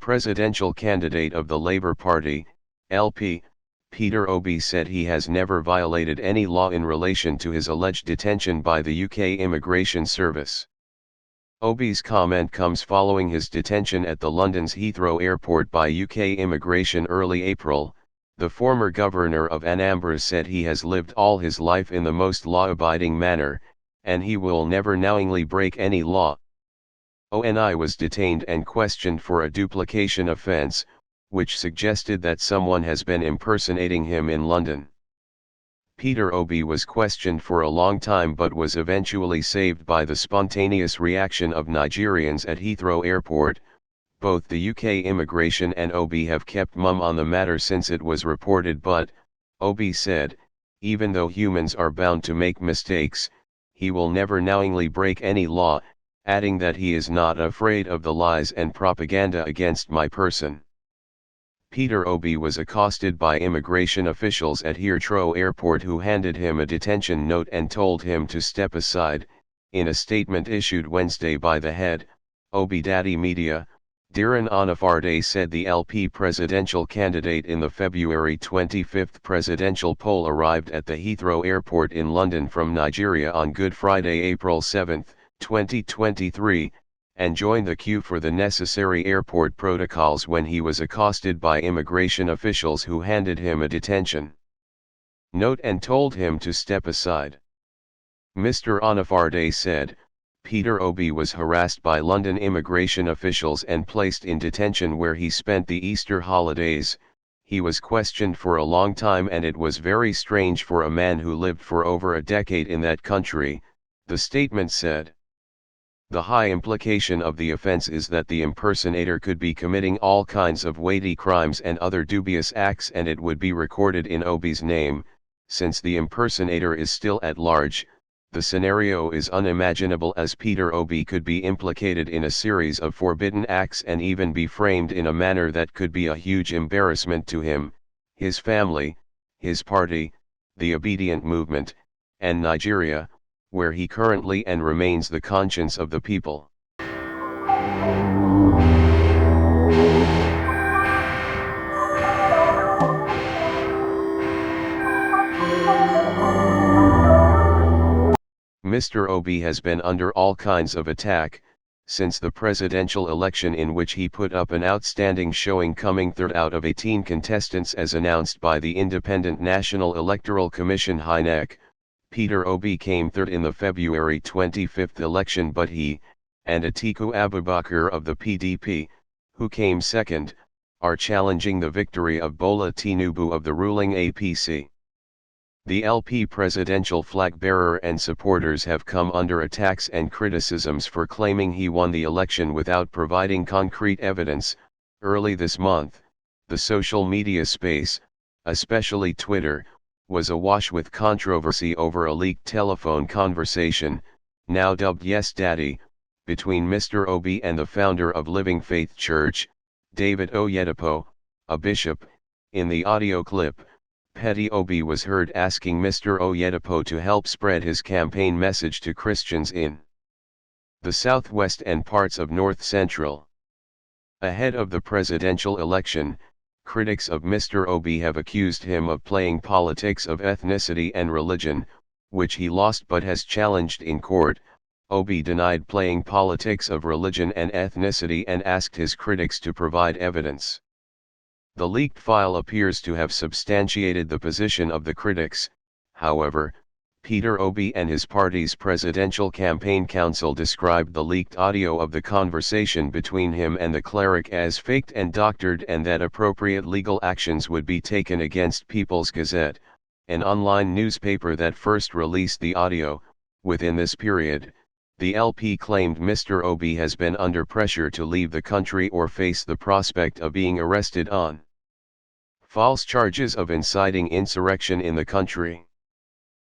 presidential candidate of the Labour Party, LP, Peter Obi said he has never violated any law in relation to his alleged detention by the UK Immigration Service. Obi's comment comes following his detention at the London's Heathrow Airport by UK immigration early April. The former governor of Anambra said he has lived all his life in the most law-abiding manner, and he will never knowingly break any law. ONI was detained and questioned for a duplication offence, which suggested that someone has been impersonating him in London. Peter Obi was questioned for a long time but was eventually saved by the spontaneous reaction of Nigerians at Heathrow Airport. Both the UK immigration and Obi have kept mum on the matter since it was reported, but, Obi said, even though humans are bound to make mistakes, he will never knowingly break any law, adding that he is not afraid of the lies and propaganda against my person. Peter Obi was accosted by immigration officials at Heathrow Airport who handed him a detention note and told him to step aside. In a statement issued Wednesday by the head, Obi Daddy Media, Darren Anafarde said the LP presidential candidate in the February 25 presidential poll arrived at the Heathrow Airport in London from Nigeria on Good Friday, April 7, 2023, and joined the queue for the necessary airport protocols when he was accosted by immigration officials who handed him a detention note and told him to step aside. Mr. Anafarde said, Peter Obi was harassed by London immigration officials and placed in detention where he spent the Easter holidays. He was questioned for a long time and it was very strange for a man who lived for over a decade in that country, the statement said. The high implication of the offence is that the impersonator could be committing all kinds of weighty crimes and other dubious acts, and it would be recorded in Obi's name. Since the impersonator is still at large, the scenario is unimaginable, as Peter Obi could be implicated in a series of forbidden acts and even be framed in a manner that could be a huge embarrassment to him, his family, his party, the obedient movement, and Nigeria, where he currently and remains the conscience of the people. Mr. Obi has been under all kinds of attack since the presidential election, in which he put up an outstanding showing, coming third out of 18 contestants as announced by the Independent National Electoral Commission (INEC). Peter Obi came third in the February 25 election, but he, and Atiku Abubakar of the PDP, who came second, are challenging the victory of Bola Tinubu of the ruling APC. The LP presidential flag bearer and supporters have come under attacks and criticisms for claiming he won the election without providing concrete evidence. Early this month, the social media space, especially Twitter, was awash with controversy over a leaked telephone conversation, now dubbed Yes Daddy, between Mr. Obi and the founder of Living Faith Church, David Oyedepo, a bishop. In the audio clip, Petty Obi was heard asking Mr. Oyedepo to help spread his campaign message to Christians in the southwest and parts of north central. Ahead of the presidential election, critics of Mr. Obi have accused him of playing politics of ethnicity and religion, which he lost but has challenged in court. Obi denied playing politics of religion and ethnicity and asked his critics to provide evidence. The leaked file appears to have substantiated the position of the critics. However, Peter Obi and his party's presidential campaign council described the leaked audio of the conversation between him and the cleric as faked and doctored, and that appropriate legal actions would be taken against People's Gazette, an online newspaper that first released the audio. Within this period, the LP claimed Mr. Obi has been under pressure to leave the country or face the prospect of being arrested on false charges of inciting insurrection in the country.